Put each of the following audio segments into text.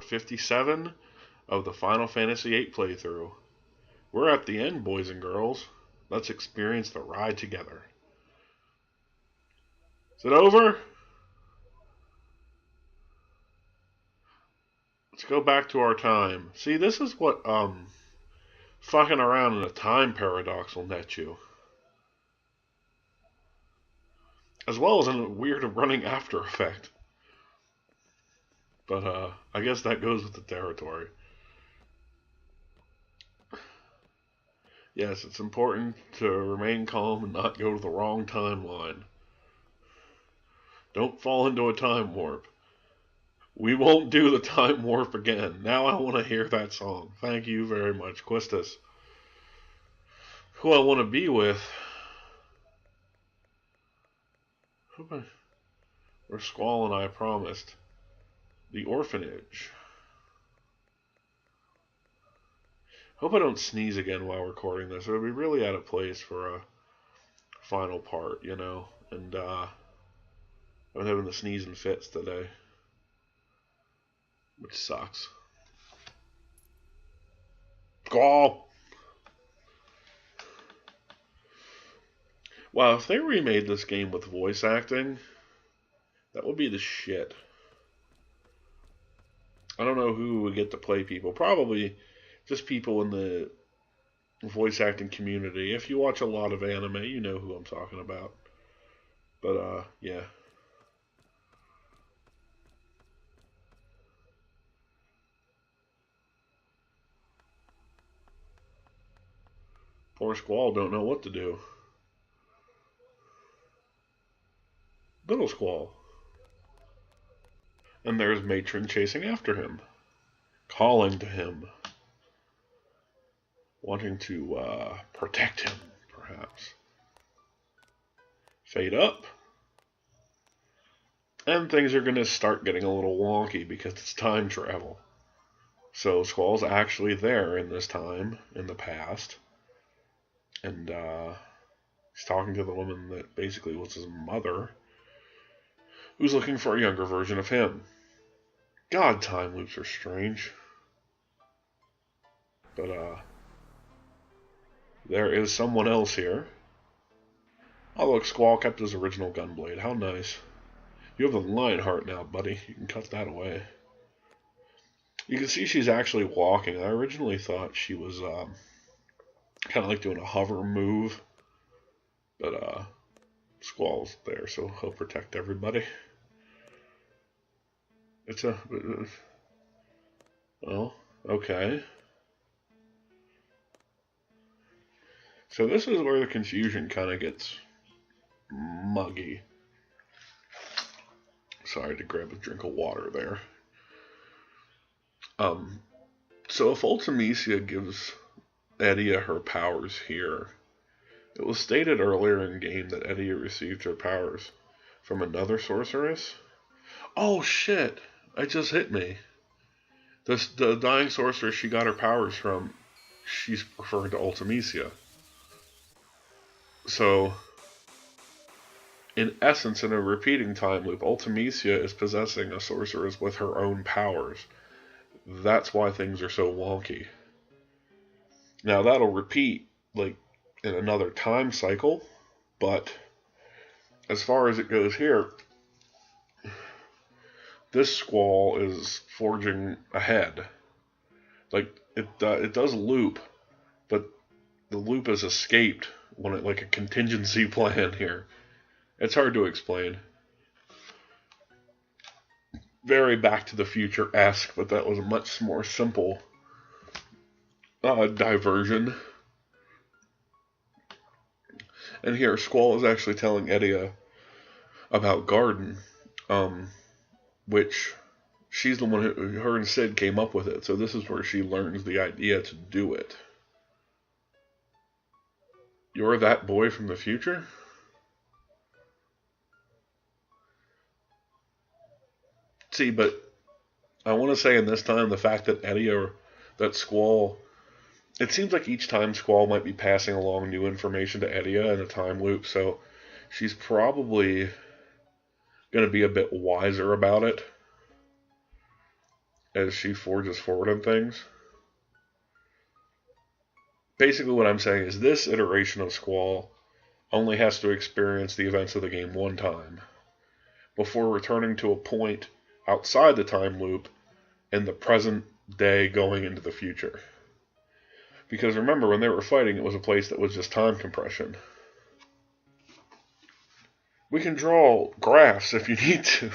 57 of the Final Fantasy VIII playthrough. We're at the end, boys and girls. Let's experience the ride together. Is it over? Let's go back to our time. See, this is what fucking around in a time paradox will net you. As well as a weird running after effect. But I guess that goes with the territory. Yes, it's important to remain calm and not go to the wrong timeline. Don't fall into a time warp. We won't do the time warp again. Now I want to hear that song. Thank you very much, Quistis. Who I want to be with. Or Squall and I promised. The orphanage. Hope I don't sneeze again while recording this. It would be really out of place for a final part, you know. And I'm having the sneezing fits today, which sucks. Squall! Wow, if they remade this game with voice acting, that would be the shit. I don't know who would get to play people. Probably just people in the voice acting community. If you watch a lot of anime, you know who I'm talking about. But, yeah. Poor Squall don't know what to do. Little Squall. And there's Matron chasing after him. Calling to him. Wanting to protect him, perhaps. Fade up. And things are going to start getting a little wonky because it's time travel. So Squall's actually there in this time, in the past. And he's talking to the woman that basically was his mother, who's looking for a younger version of him. God, time loops are strange. But, there is someone else here. Oh, look, Squall kept his original gunblade. How nice. You have the Lionheart now, buddy. You can cut that away. You can see she's actually walking. I originally thought she was, kind of like doing a hover move. But, Squall's there, so he'll protect everybody. It's a... Oh, okay. So this is where the confusion kind of gets muggy. Sorry to grab a drink of water there. So if Ultimecia gives Edea her powers here, it was stated earlier in game that Edea received her powers from another sorceress. Oh shit! It just hit me. The dying sorceress she got her powers from, she's referring to Ultimecia. So, in essence, in a repeating time loop, Ultimecia is possessing a sorceress with her own powers. That's why things are so wonky. Now, that'll repeat, like, in another time cycle, but as far as it goes here, this Squall is forging ahead. Like, it does loop, but the loop is escaped when it, like a contingency plan here. It's hard to explain. Very Back to the Future-esque, but that was a much more simple diversion. And here, Squall is actually telling Edea about Garden, which she's the one who, her and Sid came up with it. So this is where she learns the idea to do it. You're that boy from the future? See, but I want to say in this time, the fact that Edea, that Squall, it seems like each time Squall might be passing along new information to Edea in a time loop, so she's probably going to be a bit wiser about it. as she forges forward on things. Basically what I'm saying is this iteration of Squall only has to experience the events of the game one time before returning to a point outside the time loop in the present day going into the future. Because remember, when they were fighting, it was a place that was just time compression. We can draw graphs if you need to.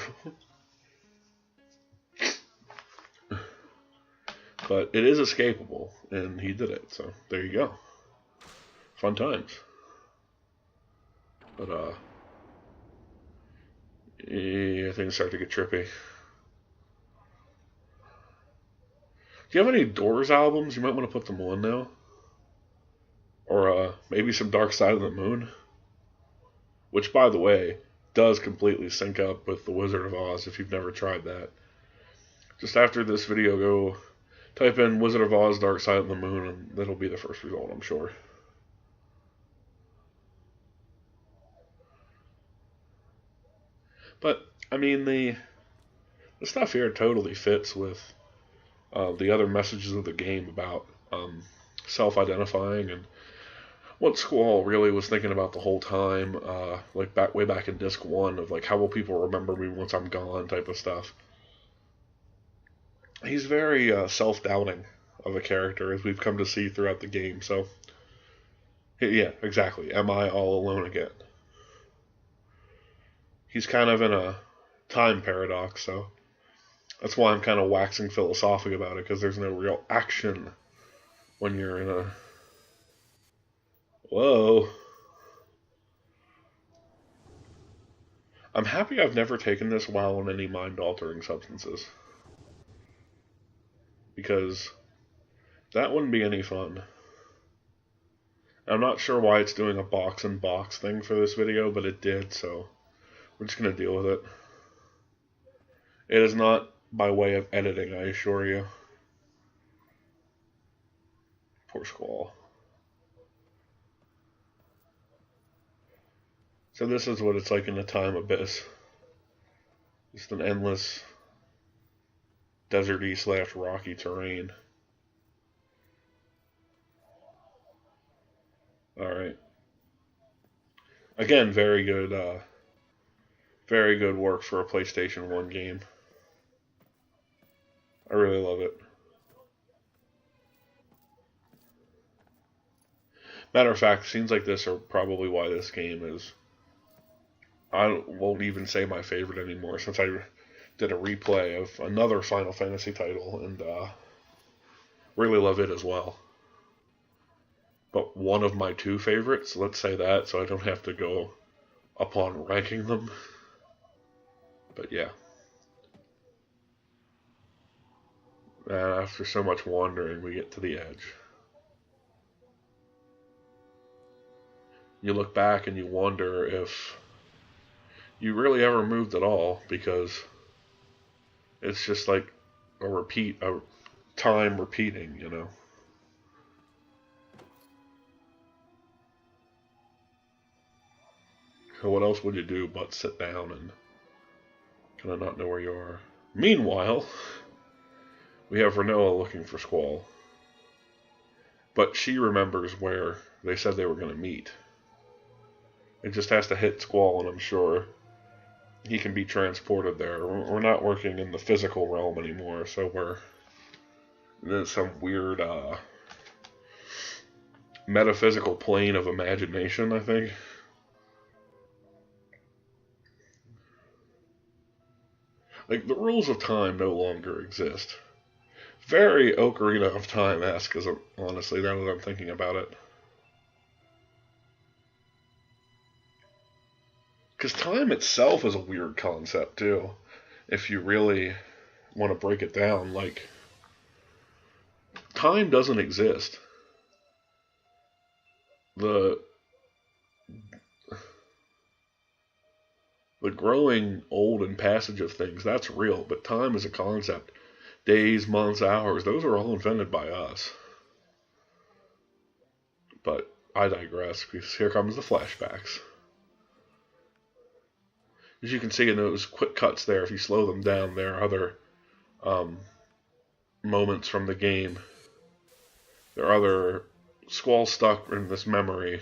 But it is escapable, and he did it, so there you go. Fun times. But, yeah, things start to get trippy. Do you have any Doors albums? You might want to put them on now. Or, maybe some Dark Side of the Moon. Which, by the way, does completely sync up with The Wizard of Oz if you've never tried that. Just after this video, go type in Wizard of Oz Dark Side of the Moon, and that'll be the first result, I'm sure. But, I mean, the stuff here totally fits with the other messages of the game about self-identifying and what Squall really was thinking about the whole time, like way back in Disc 1, of like, how will people remember me once I'm gone type of stuff. He's very self-doubting of a character, as we've come to see throughout the game, so yeah, exactly. Am I all alone again? He's kind of in a time paradox, so that's why I'm kind of waxing philosophic about it, because there's no real action when you're in a... Whoa. I'm happy I've never taken this while on any mind-altering substances, because that wouldn't be any fun. I'm not sure why it's doing a box-in-box thing for this video, but it did, so we're just going to deal with it. It is not by way of editing, I assure you. Poor Squall. So this is what it's like in the time abyss. Just an endless deserty / rocky terrain. Alright. Again, very good work for a PlayStation 1 game. I really love it. Matter of fact, scenes like this are probably why this game is... I won't even say my favorite anymore, since I did a replay of another Final Fantasy title, and really love it as well. But one of my two favorites, let's say that, so I don't have to go upon ranking them. But yeah. And after so much wandering, we get to the edge. You look back and you wonder if you really ever moved at all, because it's just like a time repeating, you know. So what else would you do but sit down and kind of not know where you are? Meanwhile, we have Renoa looking for Squall. But she remembers where they said they were going to meet. It just has to hit Squall, and I'm sure he can be transported there. We're not working in the physical realm anymore, so we're in some weird metaphysical plane of imagination, I think. Like, the rules of time no longer exist. Very Ocarina of Time-esque, honestly, now that I'm thinking about it. Because time itself is a weird concept, too. If you really want to break it down, like, time doesn't exist. The growing old and passage of things, that's real, but time is a concept. Days, months, hours, those are all invented by us. But I digress, because here comes the flashbacks. As you can see in those quick cuts there, if you slow them down, there are other moments from the game. There are other Squall stuck in this memory,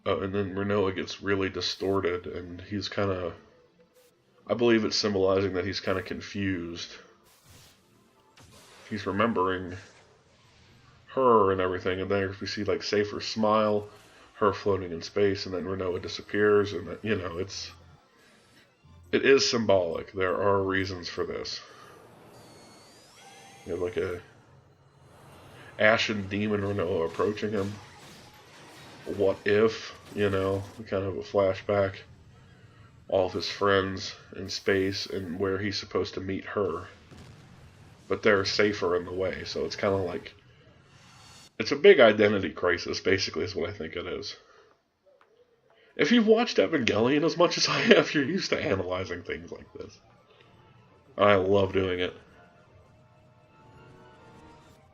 and then Renoa gets really distorted, and he's kind of, I believe it's symbolizing that he's kind of confused. He's remembering her and everything, and then we see like Safer's smile, her floating in space, and then Renoa disappears, and you know, it is symbolic. There are reasons for this. You have like a ashen demon Renoa approaching him. What if, you know, kind of a flashback. All of his friends in space and where he's supposed to meet her. But they're Safer in the way, so it's kind of like, it's a big identity crisis, basically, is what I think it is. If you've watched Evangelion as much as I have, you're used to analyzing things like this. I love doing it.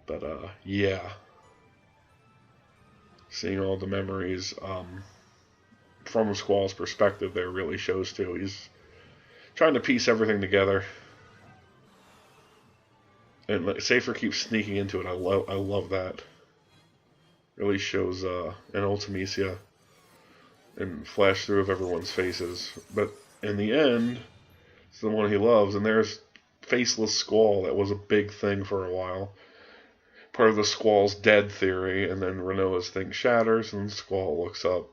But, yeah. Seeing all the memories, from Squall's perspective there really shows too. He's trying to piece everything together. And Safer keeps sneaking into it. I love that. Really shows an Ultimecia and flash through of everyone's faces. But in the end, it's the one he loves. And there's Faceless Squall. That was a big thing for a while. Part of the Squall's dead theory. And then Renoa's thing shatters and Squall looks up,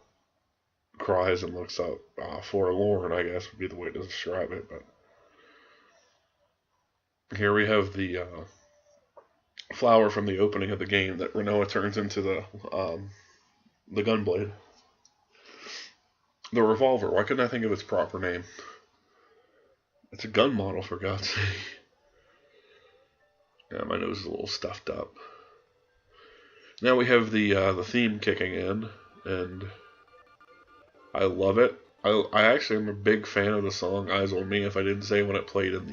cries and looks up. Forlorn, I guess, would be the way to describe it. But here we have the flower from the opening of the game that Renoa turns into the gunblade. The revolver. Why couldn't I think of its proper name? It's a gun model, for God's sake. Yeah, my nose is a little stuffed up. Now we have the theme kicking in, and I love it. I actually am a big fan of the song "Eyes on Me." If I didn't say when it played in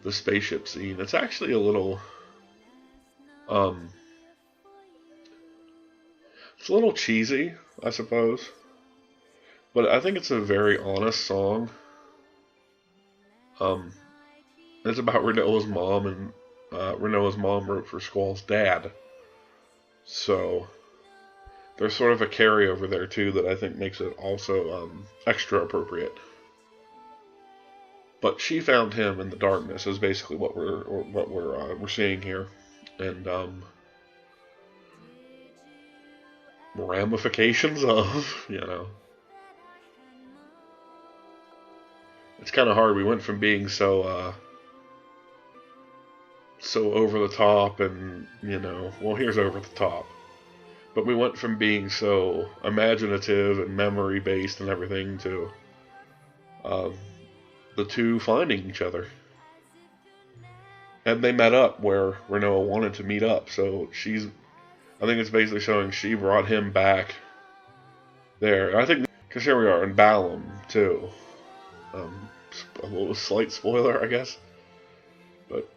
the spaceship scene, it's actually a little it's a little cheesy, I suppose, but I think it's a very honest song. It's about Renoa's mom, and Renoa's mom wrote for Squall's dad. So there's sort of a carryover there too that I think makes it also extra appropriate. But she found him in the darkness is basically what we're seeing here, and ramifications of, you know. It's kind of hard. We went from being so over the top, and, you know, well, here's over the top. But we went from being so imaginative and memory based and everything to the two finding each other. And they met up where Renoa wanted to meet up. So I think it's basically showing she brought him back there. I think, because here we are in Balham too. A little slight spoiler, I guess. But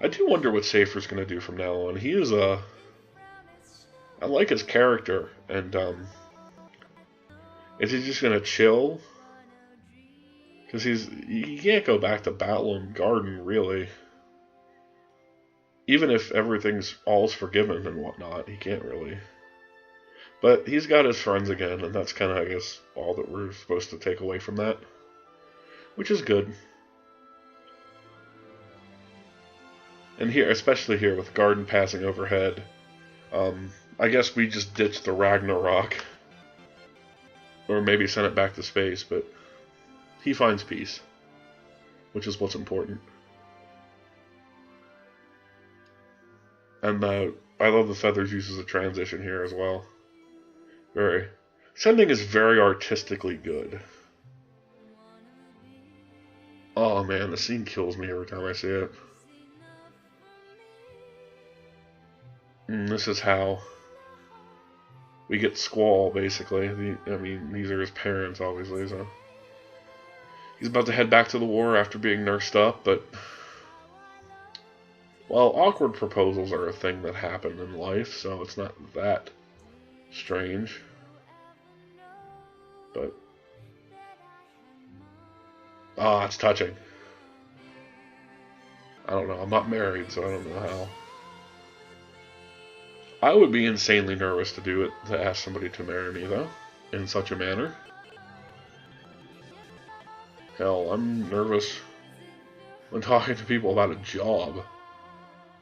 I do wonder what Safer's going to do from now on. He is I like his character, and is he just going to chill? Because he can't go back to Balham Garden, really. Even if everything's all's forgiven and whatnot, he can't really. But he's got his friends again, and that's kind of, I guess, all that we're supposed to take away from that. Which is good. And here, especially here with Garden passing overhead, I guess we just ditched the Ragnarok. Or maybe send it back to space, but he finds peace, which is what's important. And I love the feathers use as a transition here as well. Sending is very artistically good. Oh man, the scene kills me every time I see it. And this is how we get Squall, basically. I mean, these are his parents, obviously, so. He's about to head back to the war after being nursed up, but... well, awkward proposals are a thing that happen in life, so it's not that strange. But Ah, it's touching. I don't know. I'm not married, so I don't know how. I would be insanely nervous to do it, to ask somebody to marry me, though, in such a manner. Hell, I'm nervous when talking to people about a job.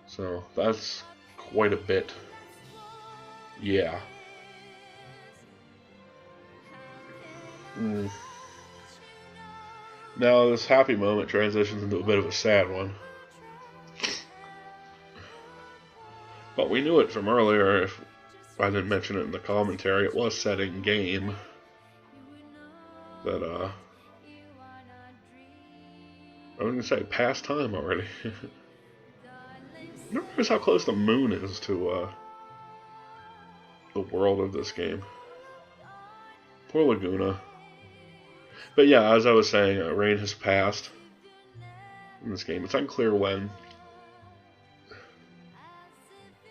So, that's quite a bit. Yeah. Now, this happy moment transitions into a bit of a sad one. But we knew it from earlier. If I didn't mention it in the commentary, it was set in game. That, I was going to say, past time already. Never noticed how close the moon is to, the world of this game. Poor Laguna. But yeah, as I was saying, rain has passed in this game. It's unclear when.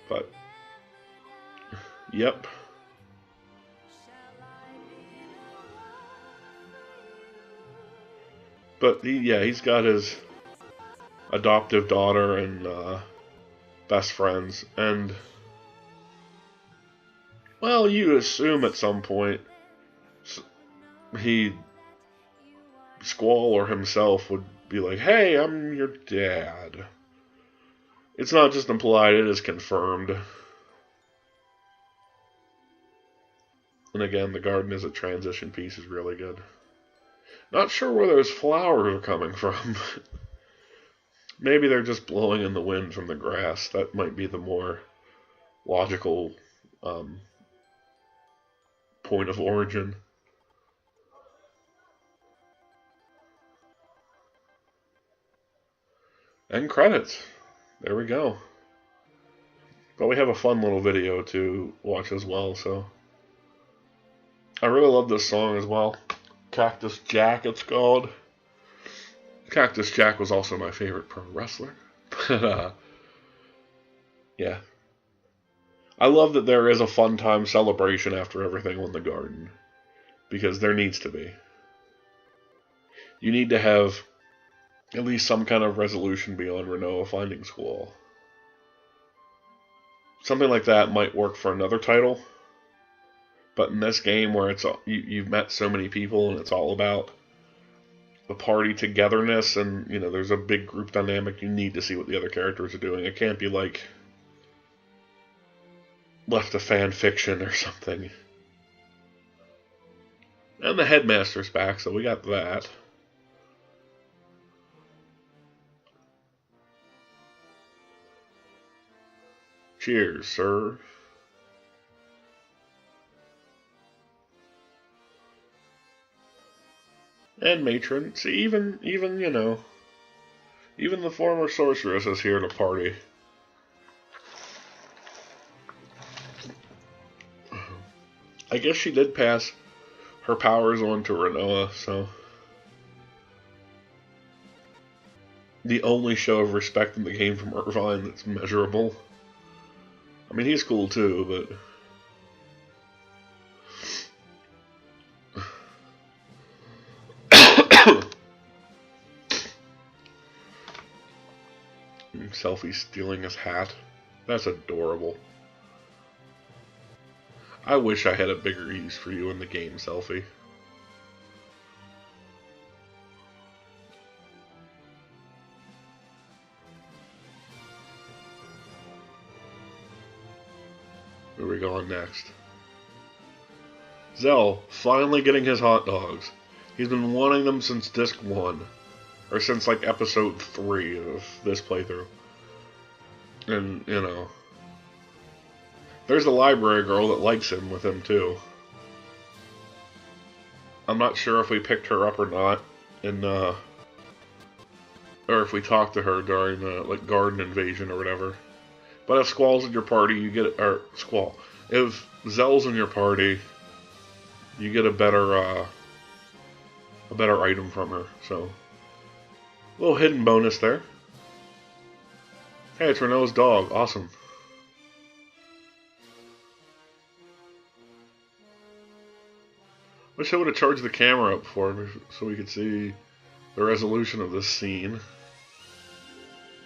But, yep. But, he's got his adoptive daughter and best friends. And, well, you assume at some point Squall or himself would be like, hey, I'm your dad. It's not just implied, it is confirmed. And again, the garden as a transition piece is really good. Not sure where those flowers are coming from. Maybe they're just blowing in the wind from the grass. That might be the more logical point of origin. And credits. There we go. But we have a fun little video to watch as well, so. I really love this song as well. Cactus Jack, it's called. Cactus Jack was also my favorite pro wrestler. But, yeah. I love that there is a fun time celebration after everything on the garden. Because there needs to be. You need to have at least some kind of resolution beyond Renoa finding Squall. Something like that might work for another title. But in this game where it's you've met so many people and it's all about the party togetherness and, there's a big group dynamic, you need to see what the other characters are doing. It can't be like left to fan fiction or something. And the headmaster's back, so we got that. Cheers, sir. And matron. See, even even the former sorceress is here to party. I guess she did pass her powers on to Renoa, so. The only show of respect in the game from Irvine that's measurable. I mean, he's cool too, but. Selfie stealing his hat. That's adorable. I wish I had a bigger use for you in the game, Selfie. Where are we going next? Zell, finally getting his hot dogs. He's been wanting them since disc 1. Or since, like, episode 3 of this playthrough. And, there's a library girl that likes him with him, too. I'm not sure if we picked her up or not, or if we talked to her during the, garden invasion or whatever. But if Squall's in your party, you get, Squall. If Zell's in your party, you get a better item from her, so. A little hidden bonus there. Hey, it's Renoa's dog. Awesome. Wish I would have charged the camera up for me so we could see the resolution of this scene.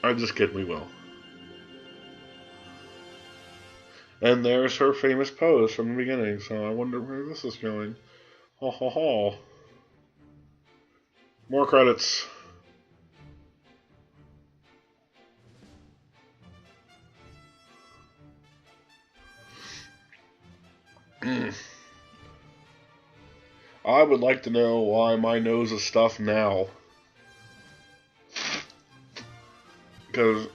I'm just kidding, we will. And there's her famous pose from the beginning, so I wonder where this is going. Ha ha ha. More credits. I would like to know why my nose is stuffed now. Because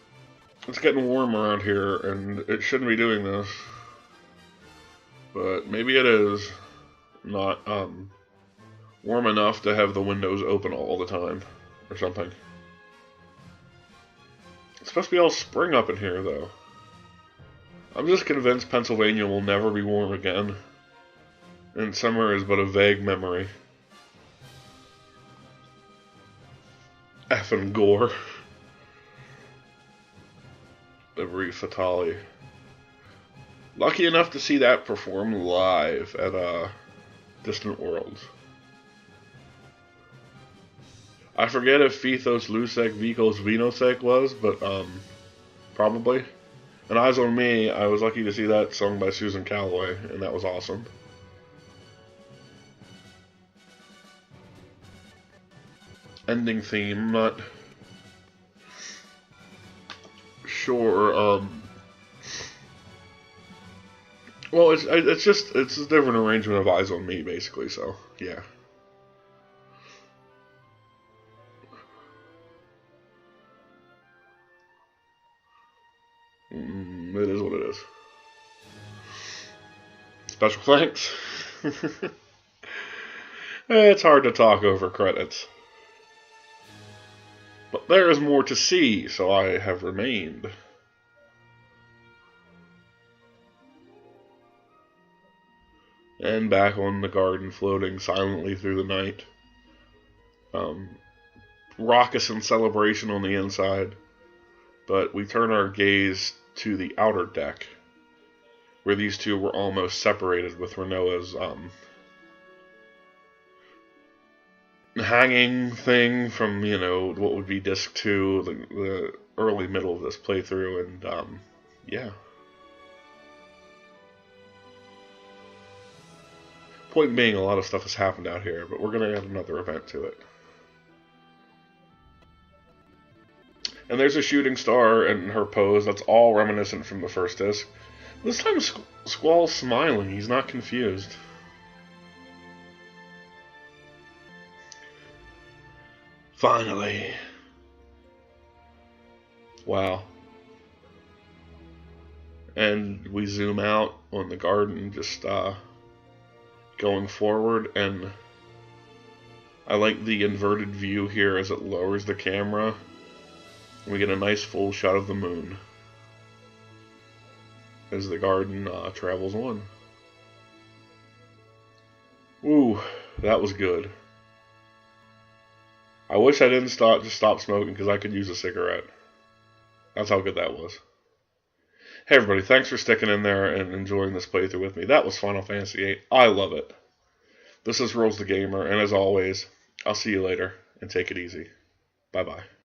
it's getting warm around here, and it shouldn't be doing this. But maybe it is not warm enough to have the windows open all the time, or something. It's supposed to be all spring up in here, though. I'm just convinced Pennsylvania will never be warm again. And summer is but a vague memory. Effing gore. Livery Fatale. Lucky enough to see that perform live at Distant Worlds. I forget if Fithos Lusek Vikos Vinosek was, but probably. And Eyes on Me, I was lucky to see that sung by Susan Calloway, and that was awesome. Ending theme, I'm not sure. Well, it's a different arrangement of Eyes on Me, basically. So yeah. It is what it is. Special thanks. It's hard to talk over credits. But there is more to see, so I have remained. And back on the garden, floating silently through the night. Raucous and celebration on the inside. But we turn our gaze to the outer deck, where these two were almost separated with Renoa's hanging thing from, you know, what would be disc 2, the early middle of this playthrough, and yeah. Point being, a lot of stuff has happened out here, but we're going to add another event to it. And there's a shooting star and her pose. That's all reminiscent from the first disc. This time Squall's smiling. He's not confused. Finally. Wow. And we zoom out on the garden, just going forward, and I like the inverted view here as it lowers the camera. We get a nice full shot of the moon as the garden travels on. Ooh, that was good. I wish I didn't just stop smoking, because I could use a cigarette. That's how good that was. Hey everybody, thanks for sticking in there and enjoying this playthrough with me. That was Final Fantasy VIII. I love it. This is RowlestheGamer, and as always, I'll see you later, and take it easy. Bye-bye.